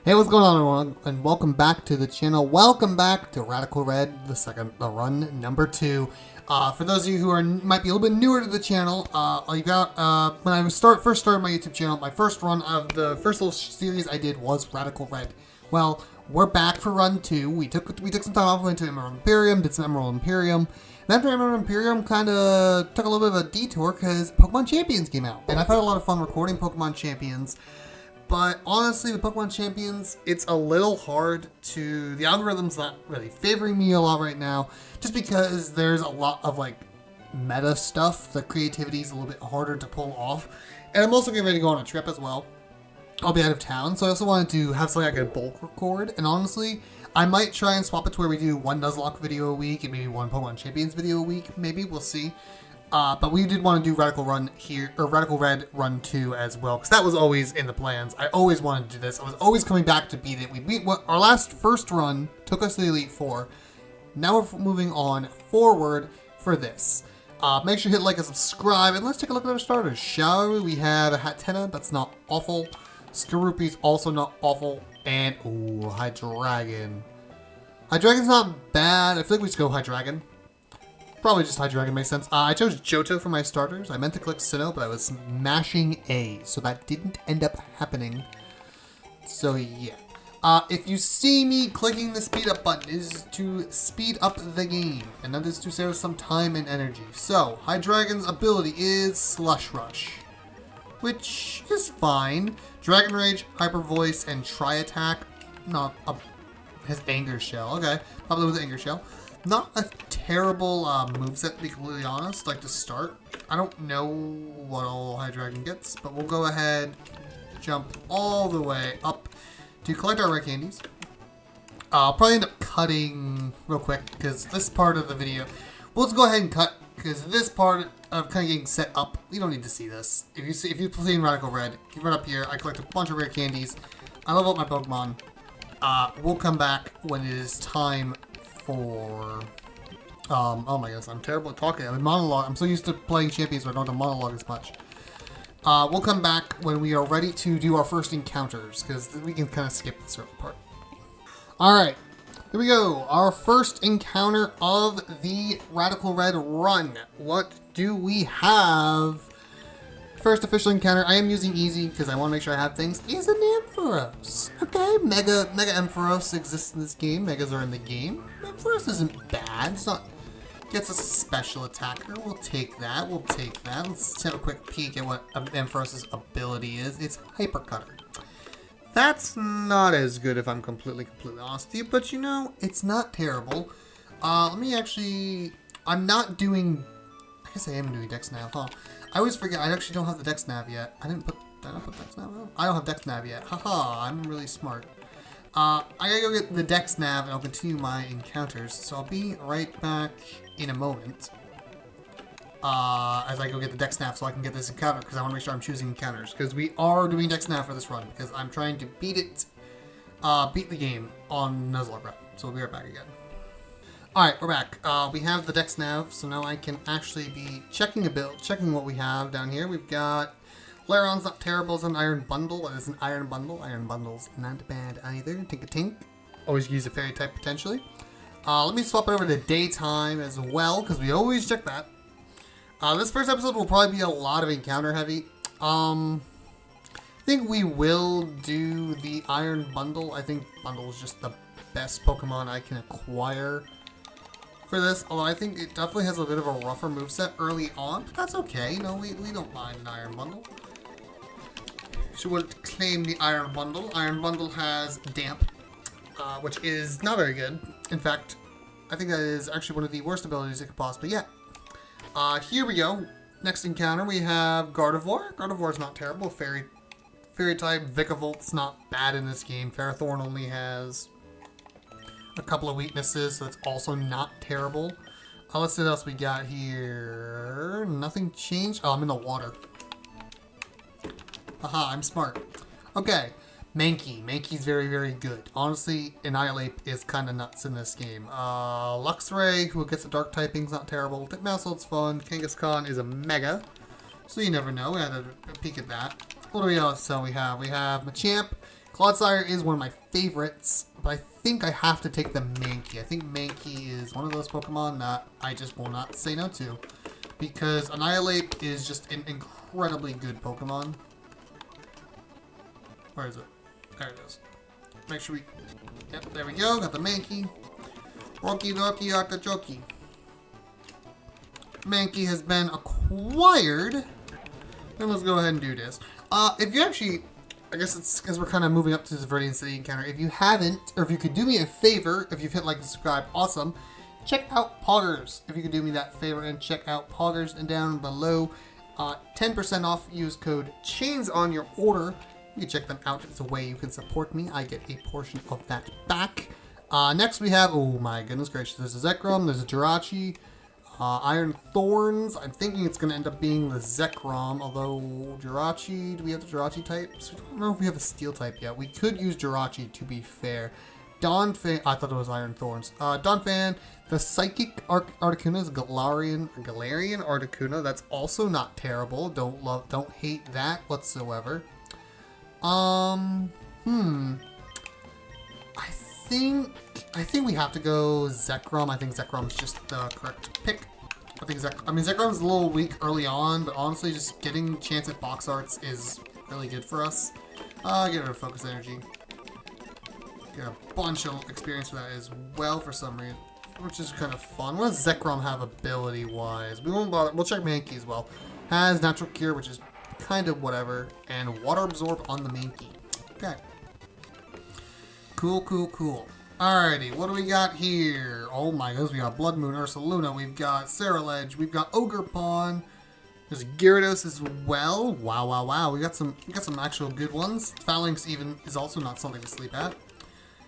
Hey, what's going on, everyone? And welcome back to the channel. Welcome back to Radical Red, the run number 2. For those of you who might be a little bit newer to the channel, when I first started my YouTube channel, my first run of the first little series I did was Radical Red. Well, we're back for run 2. We took some time off, went to Emerald Imperium, did some Emerald Imperium. And after Emerald Imperium, kind of took a little bit of a detour because Pokemon Champions came out, and I've had a lot of fun recording Pokemon Champions. But honestly, with Pokemon Champions, it's a little hard to... The algorithm's not really favoring me a lot right now, just because there's a lot of, like, meta stuff. The creativity's a little bit harder to pull off. And I'm also getting ready to go on a trip as well. I'll be out of town, so I also wanted to have something I could bulk record. And honestly, I might try and swap it to where we do one Nuzlocke video a week and maybe one Pokemon Champions video a week. Maybe, we'll see. But we did want to do Radical Red Run 2 as well, because that was always in the plans. I always wanted to do this. I was always coming back to beat it. We beat our first run, took us to the Elite Four. Now we're moving on forward for this. Make sure you hit like and subscribe, and let's take a look at our starters, shall we? We have a Hatenna, that's not awful. Skorupi's also not awful. And, ooh, Hydreigon. Hydreigon's not bad. I feel like we should go Hydreigon. Probably just Hydreigon makes sense. I chose Johto for my starters. I meant to click Sinnoh, but I was mashing A, so that didn't end up happening. So yeah. If you see me clicking the speed up button, it is to speed up the game, and that is to save some time and energy. So, Hydreigon's ability is Slush Rush, which is fine. Dragon Rage, Hyper Voice, and Tri Attack. His Anger Shell. Okay, probably with Anger Shell. Not a terrible moveset, to be completely honest, like to start. I don't know what all Hydreigon gets, but we'll go ahead, jump all the way up to collect our rare candies. I'll probably end up cutting real quick, because this part of the video, we'll just go ahead and cut, because this part of kind of getting set up, you don't need to see this. If you play in Radical Red, you run up here, I collect a bunch of rare candies, I level up my Pokemon. We'll come back when it is time for, oh my goodness, I'm terrible at talking. I'm in monologue. I'm so used to playing Champions, so I don't have to monologue as much. We'll come back when we are ready to do our first encounters, because we can kind of skip this early part. Alright, here we go. Our first encounter of the Radical Red run. What do we have? First official encounter, I am using Easy because I want to make sure I have things, is an Ampharos. Okay, Mega Ampharos exists in this game. Megas are in the game. Ampharos isn't bad. It's not... Gets a special attacker. We'll take that. We'll take that. Let's have a quick peek at what Ampharos' ability is. It's Hyper Cutter. That's not as good if I'm completely honest with you, but you know, it's not terrible. Let me actually... I'm not doing... I guess I am doing Dex Nav, huh? I always forget, I actually don't have the Dex Nav yet. Did I put Dex Nav on? I don't have Dex Nav yet. Haha, I'm really smart. I gotta go get the Dex Nav and I'll continue my encounters. So I'll be right back in a moment. As I go get the Dex Nav so I can get this encounter, because I want to make sure I'm choosing encounters. Because we are doing Dex Nav for this run, because I'm trying to beat the game on Nuzlocke. So we'll be right back again. Alright, we're back. We have the Dex Nav, so now I can actually be checking what we have down here. We've got Lairon's not terrible, it's an Iron Bundle. It's an Iron Bundle. Iron Bundle's not bad either. Tink-a-tink. Always use a Fairy type potentially. Let me swap it over to Daytime as well, because we always check that. This first episode will probably be a lot of encounter heavy. I think we will do the Iron Bundle. I think Bundle is just the best Pokemon I can acquire for this, although I think it definitely has a bit of a rougher moveset early on, but that's okay, you know, we don't mind an Iron Bundle. She would claim the Iron Bundle. Iron Bundle has Damp, which is not very good. In fact, I think that is actually one of the worst abilities it could possibly get. Here we go. Next encounter, we have Gardevoir. Gardevoir is not terrible. Fairy type. Vicavolt's not bad in this game. Ferrothorn only has a couple of weaknesses, so it's also not terrible. Let's see what else we got here. Nothing changed. Oh, I'm in the water. Haha, I'm smart. Okay, Mankey. Mankey's very, very good. Honestly, Annihilate is kind of nuts in this game. Luxray, who gets the dark typing's not terrible. Ditmausild's fun. Kangaskhan is a mega, so you never know. We had a peek at that. What do we else? So we have Machamp. Clodsire is one of my favorites, but I think I have to take the Mankey. I think Mankey is one of those Pokemon that I just will not say no to. Because Annihilate is just an incredibly good Pokemon. Where is it? There it is. Make sure we... Yep, there we go. Got the Mankey. Roki Doki Artichoke. Mankey has been acquired. Then let's go ahead and do this. If you actually... I guess it's because we're kind of moving up to the Viridian City encounter. If you haven't, or if you could do me a favor, if you've hit like and subscribe, awesome. Check out Poggers. If you could do me that favor and check out Poggers, and down below, 10% off. Use code CHAINS on your order. You can check them out. It's a way you can support me. I get a portion of that back. Next we have, oh my goodness gracious, there's a Zekrom, there's a Jirachi. Iron Thorns. I'm thinking it's going to end up being the Zekrom, although Jirachi, do we have the Jirachi types? I don't know if we have a Steel type yet. We could use Jirachi, to be fair. Donphan, I thought it was Iron Thorns. Donphan, the Psychic Articuno is Galarian Articuno. That's also not terrible. Don't hate that whatsoever. I think we have to go Zekrom. I think Zekrom is just the correct pick. Zekrom's a little weak early on, but honestly, just getting chance at box arts is really good for us. Get rid of Focus Energy. Get a bunch of experience for that as well for some reason, which is kind of fun. What does Zekrom have ability-wise? We won't bother. We'll check Mankey as well. Has Natural Cure, which is kind of whatever, and Water Absorb on the Mankey. Okay. Cool. Alrighty, what do we got here? Oh my goodness, we got Blood Moon, Ursaluna, we've got Ceruledge, we've got Ogerpon, there's Gyarados as well. Wow. We got some actual good ones. Phalanx even is also not something to sleep at.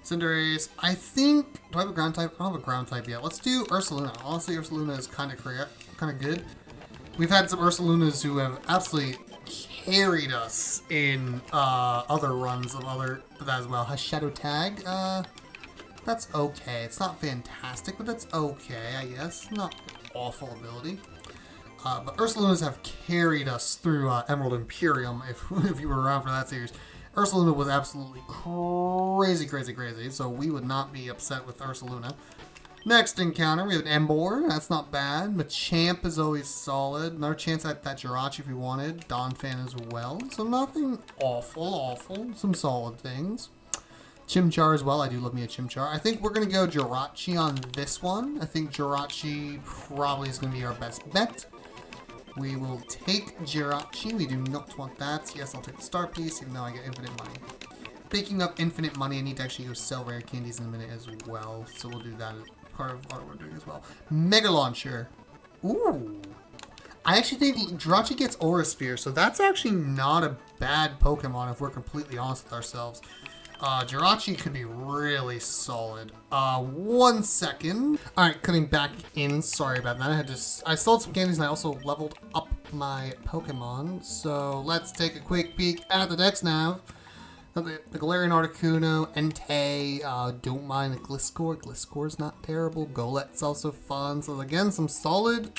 Cinderace, I think, do I have a ground type? I don't have a ground type yet. Let's do Ursaluna. Honestly, Ursaluna is kind of good. We've had some Ursalunas who have absolutely carried us in other runs of that as well. Has Shadow Tag, that's okay. It's not fantastic, but that's okay, I guess. Not awful ability. But Ursalunas have carried us through Emerald Imperium, if you were around for that series. Ursaluna was absolutely crazy, so we would not be upset with Ursaluna. Next encounter, we have an Emboar. That's not bad. Machamp is always solid. Another chance at that Jirachi if you wanted. Donphan as well. So nothing awful. Some solid things. Chimchar as well. I do love me a Chimchar. I think we're going to go Jirachi on this one. I think Jirachi probably is going to be our best bet. We will take Jirachi. We do not want that. Yes, I'll take the Star Piece, even though I get infinite money. Speaking of infinite money, I need to actually go sell rare candies in a minute as well. So we'll do that as part of what we're doing as well. Mega Launcher. Ooh. I actually think Jirachi gets Aura Sphere, so that's actually not a bad Pokemon if we're completely honest with ourselves. Jirachi could be really solid. 1 second. Alright, coming back in. Sorry about that. I sold some candies and I also leveled up my Pokemon. So let's take a quick peek at the Dex Nav. The Galarian Articuno, Entei, don't mind the Gliscor. Gliscor's not terrible. Golette's also fun. So again, some solid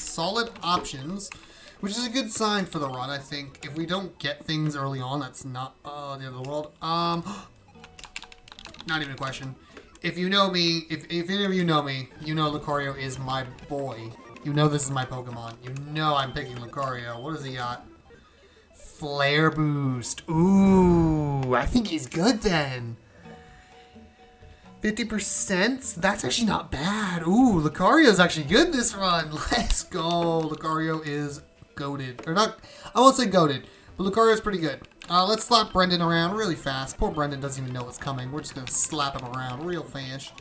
options, which is a good sign for the run, I think. If we don't get things early on, that's not the end of the world. Not even a question. If you know me, if any of you know me, you know Lucario is my boy. You know this is my Pokemon. You know I'm picking Lucario. What does he got? Flare Boost. Ooh, I think he's good then. 50%? That's actually not bad. Ooh, Lucario's actually good this run. Let's go. Lucario is goated. Or not, I won't say goated, but Lucario's pretty good. Let's slap Brendan around really fast. Poor Brendan doesn't even know what's coming. We're just going to slap him around real fast.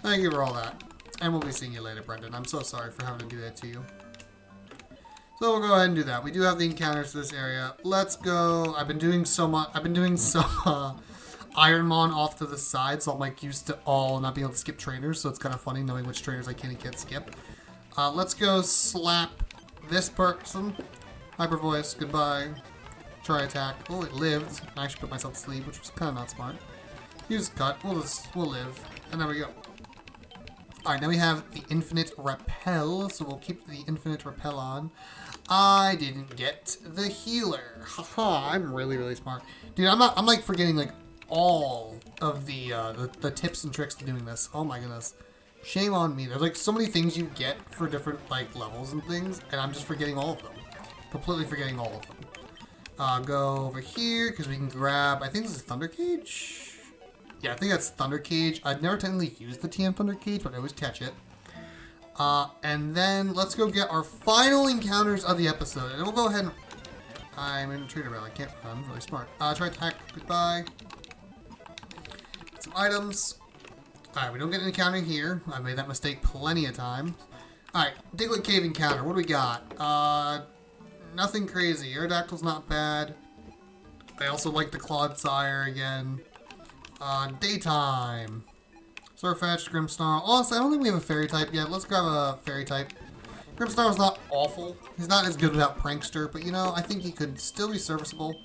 Thank you for all that. And we'll be seeing you later, Brendan. I'm so sorry for having to do that to you. So we'll go ahead and do that. We do have the encounters to this area. Let's go. I've been doing some Ironmon off to the side, so I'm like used to not being able to skip trainers, so it's kind of funny knowing which trainers I can and can't skip. Let's go slap this person. Hyper Voice, goodbye. Try attack. Oh, it lived. I actually put myself to sleep, which was kind of not smart. Use cut. We'll live. And there we go. Alright, now we have the Infinite Repel, so we'll keep the Infinite Repel on. I didn't get the healer. Haha, I'm really smart. Dude, I'm like forgetting like all of the tips and tricks to doing this. Oh my goodness. Shame on me. There's like so many things you get for different like levels and things, and I'm just forgetting all of them. Completely forgetting all of them. Go over here because we can grab, I think this is Thunder Cage. Yeah, I think that's Thunder Cage. I've never technically used the TM Thunder Cage, but I always catch it. And then let's go get our final encounters of the episode. And we'll go ahead and... I'm in a trade around. I can't... I'm really smart. Try attack. Goodbye. Get some items. Alright, we don't get an encounter here. I made that mistake plenty of times. Alright, Diglett Cave encounter. What do we got? Nothing crazy. Aerodactyl's not bad. I also like the Clodsire again. Daytime. Surfetch, Grimmsnarl. Honestly, I don't think we have a fairy type yet. Let's grab a fairy type. Grimmsnarl's not awful. He's not as good without Prankster, but you know, I think he could still be serviceable.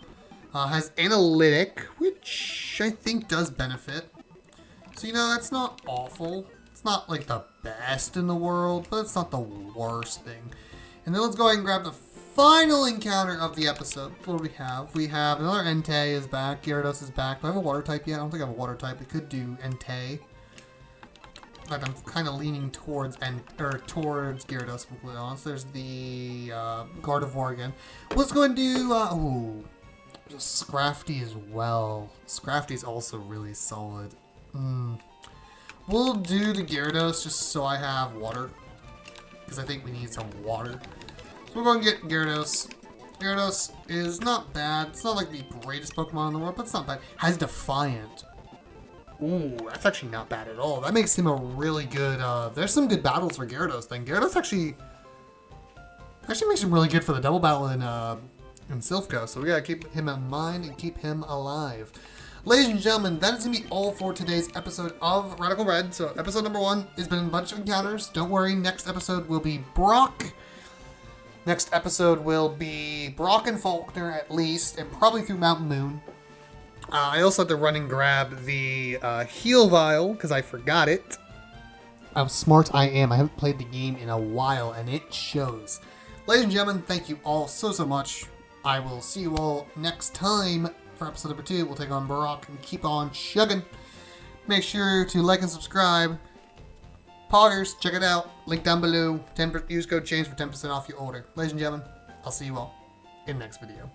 Has Analytic, which I think does benefit. So, you know, that's not awful. It's not like the best in the world, but it's not the worst thing. And then let's go ahead and grab the final encounter of the episode. What do we have? We have another Entei is back. Gyarados is back. Do I have a water type yet? I don't think I have a water type. It could do Entei. But I'm kind of leaning towards towards Gyarados, completely honest. There's the Gardevoir again. Let's go and do Scrafty as well. Scrafty's also really solid. We'll do the Gyarados just so I have water, because I think we need some water. So we're going to get Gyarados. Gyarados is not bad. It's not like the greatest Pokemon in the world, but it's not bad. Has Defiant. Ooh, that's actually not bad at all. That makes him a really good, there's some good battles for Gyarados then. Gyarados actually makes him really good for the double battle in Silphco, so we gotta keep him in mind and keep him alive. Ladies and gentlemen, that is gonna be all for today's episode of Radical Red. So episode number 1 has been a bunch of encounters. Don't worry, next episode will be Brock. Next episode will be Brock and Faulkner at least, and probably through Mountain Moon. I also had to run and grab the heal vial, because I forgot it. How smart I am. I haven't played the game in a while, and it shows. Ladies and gentlemen, thank you all so much. I will see you all next time for episode number 2. We'll take on Brock and keep on chugging. Make sure to like and subscribe. Poggers, check it out. Link down below. Use code CHANGE for 10% off your order. Ladies and gentlemen, I'll see you all in the next video.